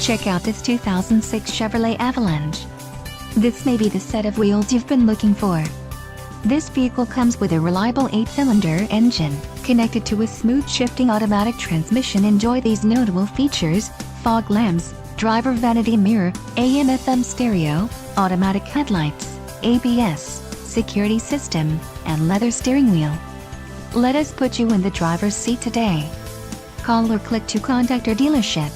Check out this 2006 Chevrolet Avalanche. This may be the set of wheels you've been looking for. This vehicle comes with a reliable 8-cylinder engine, connected to a smooth shifting automatic transmission. Enjoy these notable features: fog lamps, driver vanity mirror, AM/FM stereo, automatic headlights, ABS, security system, and leather steering wheel. Let us put you in the driver's seat today. Call or click to contact our dealership.